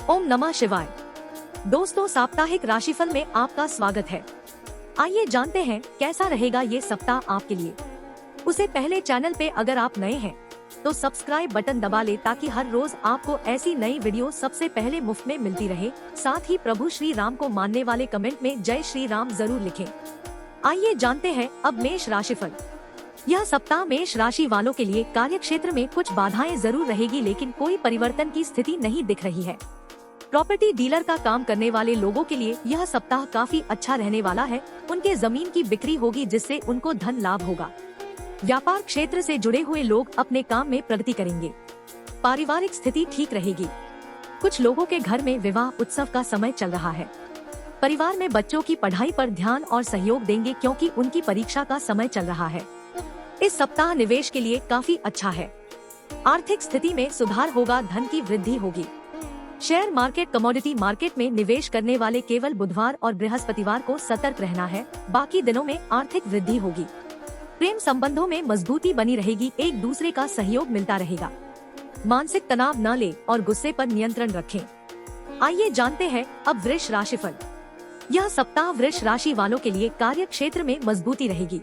ओम नमः शिवाय। दोस्तों, साप्ताहिक राशिफल में आपका स्वागत है। आइए जानते हैं कैसा रहेगा ये सप्ताह आपके लिए। उससे पहले चैनल पे अगर आप नए हैं तो सब्सक्राइब बटन दबा ले ताकि हर रोज आपको ऐसी नई वीडियो सबसे पहले मुफ्त में मिलती रहे। साथ ही प्रभु श्री राम को मानने वाले कमेंट में जय श्री राम जरूर लिखें। आइए जानते हैं अब मेष राशिफल। यह सप्ताह मेष राशि वालों के लिए कार्य क्षेत्र में कुछ बाधाएं जरूर रहेगी, लेकिन कोई परिवर्तन की स्थिति नहीं दिख रही है। प्रॉपर्टी डीलर का काम करने वाले लोगों के लिए यह सप्ताह काफी अच्छा रहने वाला है। उनके जमीन की बिक्री होगी जिससे उनको धन लाभ होगा। व्यापार क्षेत्र से जुड़े हुए लोग अपने काम में प्रगति करेंगे। पारिवारिक स्थिति ठीक रहेगी। कुछ लोगों के घर में विवाह उत्सव का समय चल रहा है। परिवार में बच्चों की पढ़ाई पर ध्यान और सहयोग देंगे क्योंकि उनकी परीक्षा का समय चल रहा है। इस सप्ताह निवेश के लिए काफी अच्छा है। आर्थिक स्थिति में सुधार होगा, धन की वृद्धि होगी। शेयर मार्केट, कमोडिटी मार्केट में निवेश करने वाले केवल बुधवार और बृहस्पतिवार को सतर्क रहना है। बाकी दिनों में आर्थिक वृद्धि होगी। प्रेम संबंधों में मजबूती बनी रहेगी, एक दूसरे का सहयोग मिलता रहेगा। मानसिक तनाव न ले और गुस्से पर नियंत्रण रखें। आइए जानते हैं अब वृष राशिफल। यह सप्ताह वृष राशि वालों के लिए कार्य क्षेत्र में मजबूती रहेगी।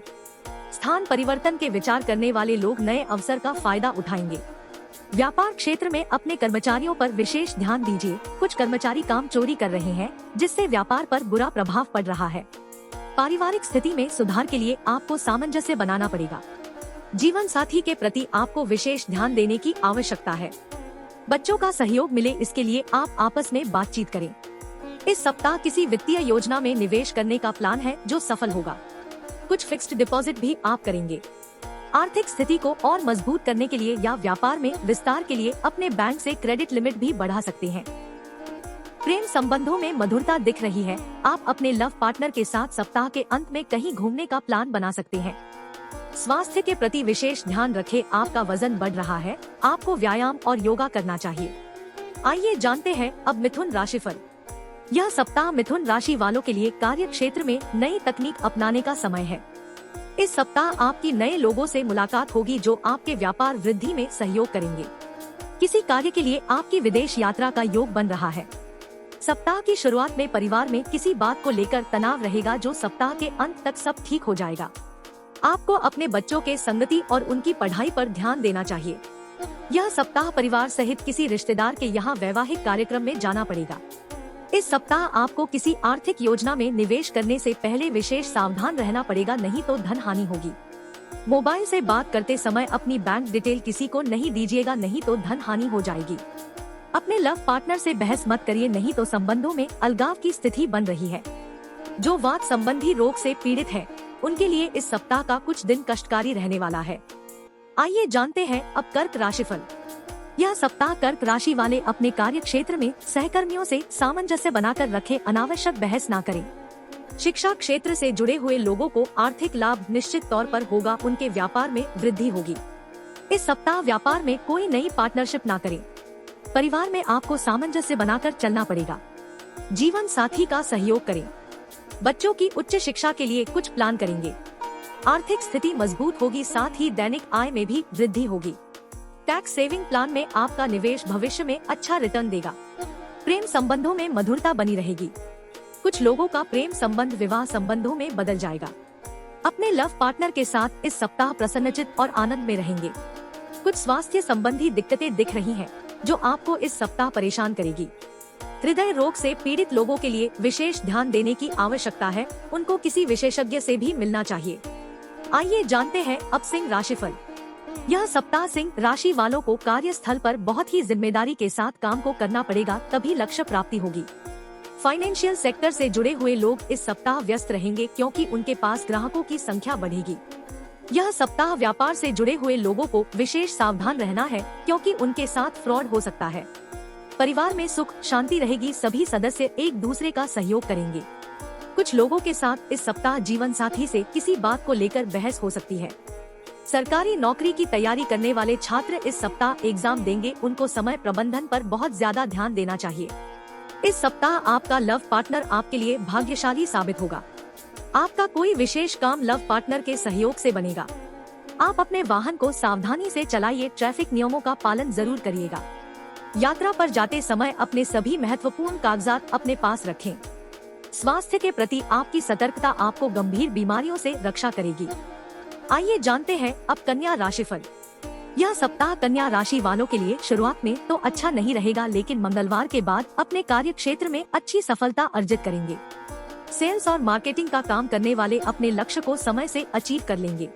स्थान परिवर्तन के विचार करने वाले लोग नए अवसर का फायदा उठाएंगे। व्यापार क्षेत्र में अपने कर्मचारियों पर विशेष ध्यान दीजिए। कुछ कर्मचारी काम चोरी कर रहे हैं जिससे व्यापार पर बुरा प्रभाव पड़ रहा है। पारिवारिक स्थिति में सुधार के लिए आपको सामंजस्य बनाना पड़ेगा। जीवन साथी के प्रति आपको विशेष ध्यान देने की आवश्यकता है। बच्चों का सहयोग मिले, इसके लिए आप आपस में बातचीत करें। इस सप्ताह किसी वित्तीय योजना में निवेश करने का प्लान है जो सफल होगा। कुछ फिक्स्ड डिपॉजिट भी आप करेंगे। आर्थिक स्थिति को और मजबूत करने के लिए या व्यापार में विस्तार के लिए अपने बैंक से क्रेडिट लिमिट भी बढ़ा सकते हैं। प्रेम संबंधों में मधुरता दिख रही है। आप अपने लव पार्टनर के साथ सप्ताह के अंत में कहीं घूमने का प्लान बना सकते हैं। स्वास्थ्य के प्रति विशेष ध्यान रखें। आपका वजन बढ़ रहा है, आपको व्यायाम और योगा करना चाहिए। आइए जानते हैं अब मिथुन राशिफल। यह सप्ताह मिथुन राशि वालों के लिए कार्य क्षेत्र में नई तकनीक अपनाने का समय है। इस सप्ताह आपकी नए लोगों से मुलाकात होगी जो आपके व्यापार वृद्धि में सहयोग करेंगे। किसी कार्य के लिए आपकी विदेश यात्रा का योग बन रहा है। सप्ताह की शुरुआत में परिवार में किसी बात को लेकर तनाव रहेगा जो सप्ताह के अंत तक सब ठीक हो जाएगा। आपको अपने बच्चों के संगति और उनकी पढ़ाई पर ध्यान देना चाहिए। यह सप्ताह परिवार सहित किसी रिश्तेदार के यहाँ वैवाहिक कार्यक्रम में जाना पड़ेगा। इस सप्ताह आपको किसी आर्थिक योजना में निवेश करने से पहले विशेष सावधान रहना पड़ेगा, नहीं तो धन हानि होगी। मोबाइल से बात करते समय अपनी बैंक डिटेल किसी को नहीं दीजिएगा, नहीं तो धन हानि हो जाएगी। अपने लव पार्टनर से बहस मत करिए, नहीं तो संबंधों में अलगाव की स्थिति बन रही है। जो वात संबंधी रोग से पीड़ित है उनके लिए इस सप्ताह का कुछ दिन कष्टकारी रहने वाला है। आइए जानते हैं अब कर्क राशिफल। यह सप्ताह कर्क राशि वाले अपने कार्य क्षेत्र में सहकर्मियों से सामंजस्य बनाकर रखें। अनावश्यक बहस ना करें। शिक्षा क्षेत्र से जुड़े हुए लोगों को आर्थिक लाभ निश्चित तौर पर होगा। उनके व्यापार में वृद्धि होगी। इस सप्ताह व्यापार में कोई नई पार्टनरशिप ना करें। परिवार में आपको सामंजस्य बनाकर चलना पड़ेगा। जीवन साथी का सहयोग करें। बच्चों की उच्च शिक्षा के लिए कुछ प्लान करेंगे। आर्थिक स्थिति मजबूत होगी, साथ ही दैनिक आय में भी वृद्धि होगी। टैक्स सेविंग प्लान में आपका निवेश भविष्य में अच्छा रिटर्न देगा। प्रेम संबंधों में मधुरता बनी रहेगी। कुछ लोगों का प्रेम संबंध विवाह संबंधों में बदल जाएगा। अपने लव पार्टनर के साथ इस सप्ताह प्रसन्नचित्त और आनंद में रहेंगे। कुछ स्वास्थ्य संबंधी दिक्कतें दिख रही हैं जो आपको इस सप्ताह परेशान करेगी। हृदय रोग से पीड़ित लोगों के लिए विशेष ध्यान देने की आवश्यकता है। उनको किसी विशेषज्ञ से भी मिलना चाहिए। आइए जानते हैं अब सिंह राशिफल। यह सप्ताह सिंह राशि वालों को कार्यस्थल पर बहुत ही जिम्मेदारी के साथ काम को करना पड़ेगा, तभी लक्ष्य प्राप्ति होगी। फाइनेंशियल सेक्टर से जुड़े हुए लोग इस सप्ताह व्यस्त रहेंगे क्योंकि उनके पास ग्राहकों की संख्या बढ़ेगी। यह सप्ताह व्यापार से जुड़े हुए लोगों को विशेष सावधान रहना है क्योंकि उनके साथ फ्रॉड हो सकता है। परिवार में सुख शांति रहेगी। सभी सदस्य एक दूसरे का सहयोग करेंगे। कुछ लोगों के साथ इस सप्ताह जीवन साथी से किसी बात को लेकर बहस हो सकती है। सरकारी नौकरी की तैयारी करने वाले छात्र इस सप्ताह एग्जाम देंगे। उनको समय प्रबंधन पर बहुत ज्यादा ध्यान देना चाहिए। इस सप्ताह आपका लव पार्टनर आपके लिए भाग्यशाली साबित होगा। आपका कोई विशेष काम लव पार्टनर के सहयोग से बनेगा। आप अपने वाहन को सावधानी से चलाइए। ट्रैफिक नियमों का पालन जरूर करिएगा। यात्रा पर जाते समय अपने सभी महत्वपूर्ण कागजात अपने पास रखें। स्वास्थ्य के प्रति आपकी सतर्कता आपको गंभीर बीमारियों से रक्षा करेगी। आइए जानते हैं अब कन्या राशिफल। यह सप्ताह कन्या राशि वालों के लिए शुरुआत में तो अच्छा नहीं रहेगा, लेकिन मंगलवार के बाद अपने कार्य क्षेत्र में अच्छी सफलता अर्जित करेंगे। सेल्स और मार्केटिंग का काम करने वाले अपने लक्ष्य को समय से अचीव कर लेंगे।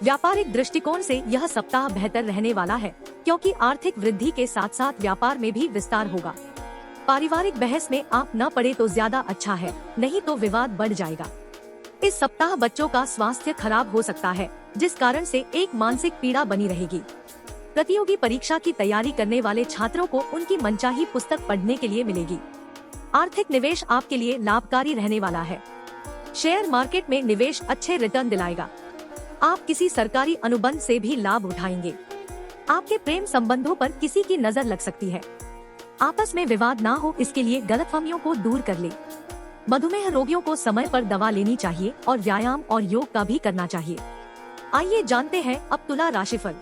व्यापारिक दृष्टिकोण से यह सप्ताह बेहतर रहने वाला है, क्योंकि आर्थिक वृद्धि के साथ साथ व्यापार में भी विस्तार होगा। पारिवारिक बहस में आप न पड़े तो ज्यादा अच्छा है, नहीं तो विवाद बढ़ जाएगा। इस सप्ताह बच्चों का स्वास्थ्य खराब हो सकता है, जिस कारण से एक मानसिक पीड़ा बनी रहेगी। प्रतियोगी परीक्षा की तैयारी करने वाले छात्रों को उनकी मनचाही पुस्तक पढ़ने के लिए मिलेगी। आर्थिक निवेश आपके लिए लाभकारी रहने वाला है। शेयर मार्केट में निवेश अच्छे रिटर्न दिलाएगा। आप किसी सरकारी अनुबंध से भी लाभ उठाएंगे। आपके प्रेम संबंधों पर किसी की नजर लग सकती है। आपस में विवाद ना हो, इसके लिए गलतफहमियों को दूर कर ले। मधुमेह रोगियों को समय पर दवा लेनी चाहिए और व्यायाम और योग का भी करना चाहिए। आइए जानते हैं अब तुला राशिफल।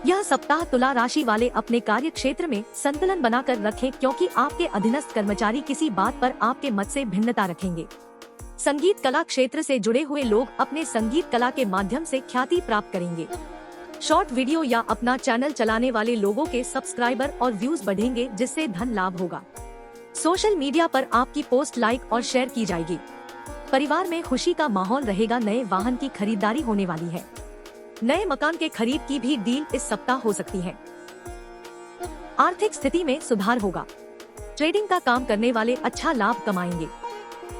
यह सप्ताह तुला राशि वाले अपने कार्य क्षेत्र में संतुलन बनाकर रखें, क्योंकि आपके अधीनस्थ कर्मचारी किसी बात पर आपके मत से भिन्नता रखेंगे। संगीत कला क्षेत्र से जुड़े हुए लोग अपने संगीत कला के माध्यम से ख्याति प्राप्त करेंगे। शॉर्ट वीडियो या अपना चैनल चलाने वाले लोगों के सब्सक्राइबर और व्यूज बढ़ेंगे, जिससे धन लाभ होगा। सोशल मीडिया पर आपकी पोस्ट लाइक और शेयर की जाएगी। परिवार में खुशी का माहौल रहेगा। नए वाहन की खरीदारी होने वाली है। नए मकान के खरीद की भी डील इस सप्ताह हो सकती है। आर्थिक स्थिति में सुधार होगा। ट्रेडिंग का काम करने वाले अच्छा लाभ कमाएंगे।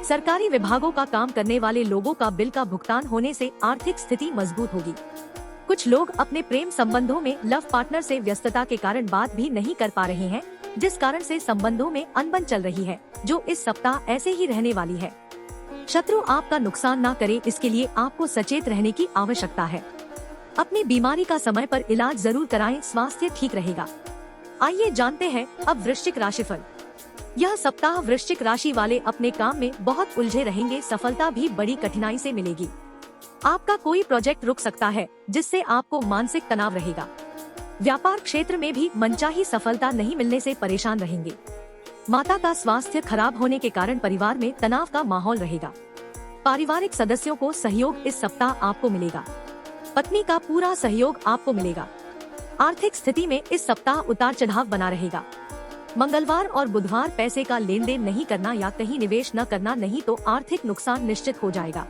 सरकारी विभागों का काम करने वाले लोगों का बिल का भुगतान होने से आर्थिक स्थिति मजबूत होगी। कुछ लोग अपने प्रेम संबंधों में लव पार्टनर से व्यस्तता के कारण बात भी नहीं कर पा रहे हैं, जिस कारण से संबंधों में अनबन चल रही है, जो इस सप्ताह ऐसे ही रहने वाली है। शत्रु आपका नुकसान ना करे, इसके लिए आपको सचेत रहने की आवश्यकता है। अपनी बीमारी का समय पर इलाज जरूर कराएं, स्वास्थ्य ठीक रहेगा। आइए जानते हैं अब वृश्चिक राशिफल। यह सप्ताह वृश्चिक राशि वाले अपने काम में बहुत उलझे रहेंगे। सफलता भी बड़ी कठिनाई से मिलेगी। आपका कोई प्रोजेक्ट रुक सकता है, जिससे आपको मानसिक तनाव रहेगा। व्यापार क्षेत्र में भी मनचाही सफलता नहीं मिलने से परेशान रहेंगे। माता का स्वास्थ्य खराब होने के कारण परिवार में तनाव का माहौल रहेगा। पारिवारिक सदस्यों को सहयोग इस सप्ताह आपको मिलेगा। पत्नी का पूरा सहयोग आपको मिलेगा। आर्थिक स्थिति में इस सप्ताह उतार चढ़ाव बना रहेगा। मंगलवार और बुधवार पैसे का लेन देन नहीं करना या कहीं निवेश न करना, नहीं तो आर्थिक नुकसान निश्चित हो जाएगा।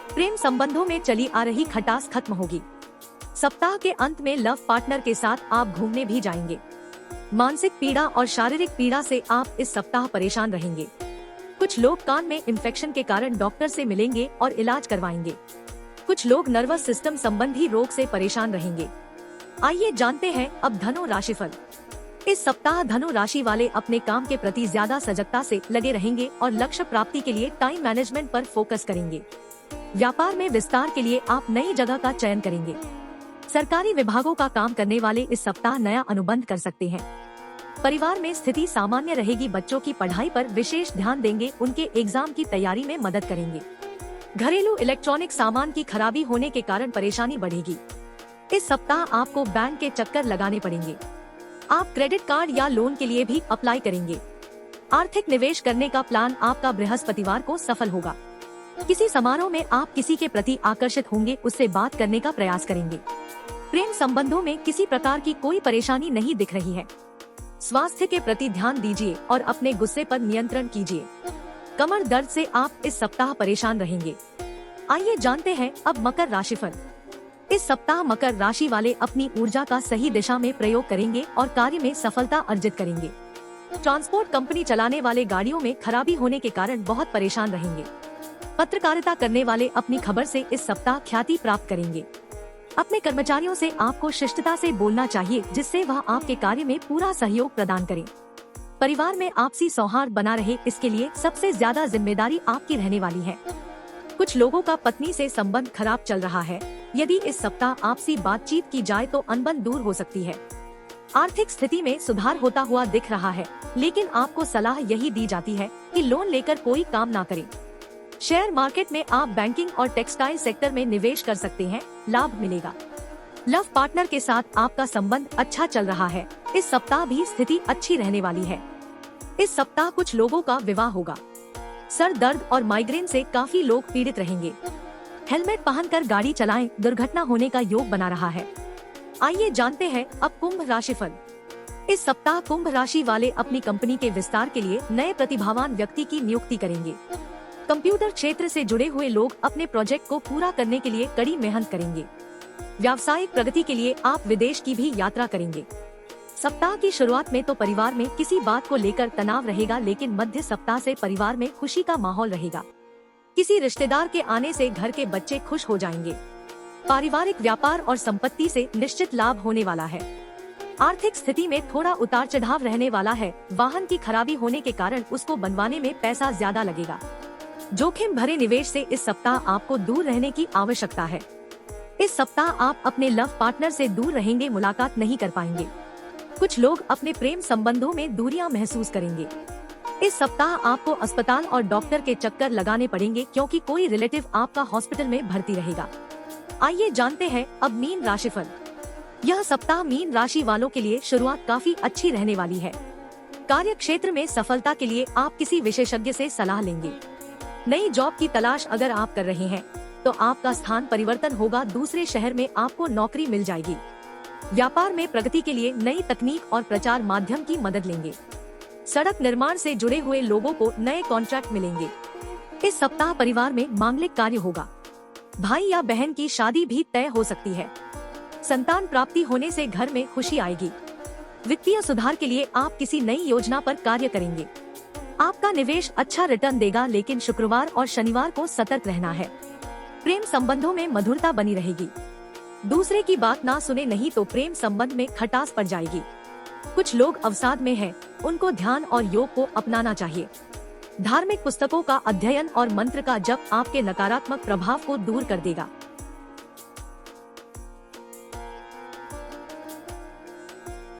प्रेम संबंधों में चली आ रही खटास खत्म होगी। सप्ताह के अंत में लव पार्टनर के साथ आप घूमने भी जाएंगे। मानसिक पीड़ा और शारीरिक पीड़ा से आप इस सप्ताह परेशान रहेंगे। कुछ लोग कान में इन्फेक्शन के कारण डॉक्टर से मिलेंगे और इलाज करवाएंगे। कुछ लोग नर्वस सिस्टम संबंधी रोग से परेशान रहेंगे। आइए जानते हैं अब धनु राशिफल। इस सप्ताह धनु राशि वाले अपने काम के प्रति ज्यादा सजगता से लगे रहेंगे और लक्ष्य प्राप्ति के लिए टाइम मैनेजमेंट पर फोकस करेंगे। व्यापार में विस्तार के लिए आप नई जगह का चयन करेंगे। सरकारी विभागों का काम करने वाले इस सप्ताह नया अनुबंध कर सकते हैं। परिवार में स्थिति सामान्य रहेगी। बच्चों की पढ़ाई पर विशेष ध्यान देंगे। उनके एग्जाम की तैयारी में मदद करेंगे। घरेलू इलेक्ट्रॉनिक सामान की खराबी होने के कारण परेशानी बढ़ेगी। इस सप्ताह आपको बैंक के चक्कर लगाने पड़ेंगे। आप क्रेडिट कार्ड या लोन के लिए भी अप्लाई करेंगे। आर्थिक निवेश करने का प्लान आपका बृहस्पतिवार को सफल होगा। किसी समारोह में आप किसी के प्रति आकर्षित होंगे, उससे बात करने का प्रयास करेंगे। प्रेम संबंधों में किसी प्रकार की कोई परेशानी नहीं दिख रही है। स्वास्थ्य के प्रति ध्यान दीजिए और अपने गुस्से पर नियंत्रण कीजिए। कमर दर्द से आप इस सप्ताह परेशान रहेंगे। आइए जानते हैं अब मकर राशिफल। इस सप्ताह मकर राशि वाले अपनी ऊर्जा का सही दिशा में प्रयोग करेंगे और कार्य में सफलता अर्जित करेंगे। ट्रांसपोर्ट कंपनी चलाने वाले गाड़ियों में खराबी होने के कारण बहुत परेशान रहेंगे। पत्रकारिता करने वाले अपनी खबर से इस सप्ताह ख्याति प्राप्त करेंगे। अपने कर्मचारियों से आपको शिष्टता से बोलना चाहिए, जिससे वह आपके कार्य में पूरा सहयोग प्रदान करें। परिवार में आपसी सौहार्द बना रहे, इसके लिए सबसे ज्यादा जिम्मेदारी आपकी रहने वाली है। कुछ लोगों का पत्नी से संबंध खराब चल रहा है। यदि इस सप्ताह आपसी बातचीत की जाए तो अनबन दूर हो सकती है। आर्थिक स्थिति में सुधार होता हुआ दिख रहा है, लेकिन आपको सलाह यही दी जाती है कि लोन लेकर कोई काम ना करें। शेयर मार्केट में आप बैंकिंग और टेक्सटाइल सेक्टर में निवेश कर सकते हैं, लाभ मिलेगा। लव पार्टनर के साथ आपका संबंध अच्छा चल रहा है, इस सप्ताह भी स्थिति अच्छी रहने वाली है। इस सप्ताह कुछ लोगों का विवाह होगा। सर दर्द और माइग्रेन से काफी लोग पीड़ित रहेंगे। हेलमेट पहनकर गाड़ी चलाएं, दुर्घटना होने का योग बना रहा है। आइए जानते हैं अब कुंभ राशिफल। इस सप्ताह कुंभ राशि वाले अपनी कंपनी के विस्तार के लिए नए प्रतिभावान व्यक्ति की नियुक्ति करेंगे। कंप्यूटर क्षेत्र से जुड़े हुए लोग अपने प्रोजेक्ट को पूरा करने के लिए कड़ी मेहनत करेंगे। व्यावसायिक प्रगति के लिए आप विदेश की भी यात्रा करेंगे। सप्ताह की शुरुआत में तो परिवार में किसी बात को लेकर तनाव रहेगा, लेकिन मध्य सप्ताह से परिवार में खुशी का माहौल रहेगा। किसी रिश्तेदार के आने से घर के बच्चे खुश हो जाएंगे। पारिवारिक व्यापार और संपत्ति से निश्चित लाभ होने वाला है। आर्थिक स्थिति में थोड़ा उतार चढ़ाव रहने वाला है। वाहन की खराबी होने के कारण उसको बनवाने में पैसा ज्यादा लगेगा। जोखिम भरे निवेश से इस सप्ताह आपको दूर रहने की आवश्यकता है। इस सप्ताह आप अपने लव पार्टनर से दूर रहेंगे, मुलाकात नहीं कर पाएंगे। कुछ लोग अपने प्रेम संबंधों में दूरियां महसूस करेंगे। इस सप्ताह आपको अस्पताल और डॉक्टर के चक्कर लगाने पड़ेंगे, क्योंकि कोई रिलेटिव आपका हॉस्पिटल में भर्ती रहेगा। आइए जानते हैं अब मीन राशिफल। यह सप्ताह मीन राशि वालों के लिए शुरुआत काफी अच्छी रहने वाली है। कार्य क्षेत्र में सफलता के लिए आप किसी विशेषज्ञ से सलाह लेंगे। नई जॉब की तलाश अगर आप कर रहे हैं तो आपका स्थान परिवर्तन होगा। दूसरे शहर में आपको नौकरी मिल जाएगी। व्यापार में प्रगति के लिए नई तकनीक और प्रचार माध्यम की मदद लेंगे। सड़क निर्माण से जुड़े हुए लोगों को नए कॉन्ट्रैक्ट मिलेंगे। इस सप्ताह परिवार में मांगलिक कार्य होगा। भाई या बहन की शादी भी तय हो सकती है। संतान प्राप्ति होने से घर में खुशी आएगी। वित्तीय सुधार के लिए आप किसी नई योजना पर कार्य करेंगे। आपका निवेश अच्छा रिटर्न देगा, लेकिन शुक्रवार और शनिवार को सतर्क रहना है। प्रेम संबंधों में मधुरता बनी रहेगी। दूसरे की बात ना सुने, नहीं तो प्रेम संबंध में खटास पड़ जाएगी। कुछ लोग अवसाद में हैं, उनको ध्यान और योग को अपनाना चाहिए। धार्मिक पुस्तकों का अध्ययन और मंत्र का जप आपके नकारात्मक प्रभाव को दूर कर देगा।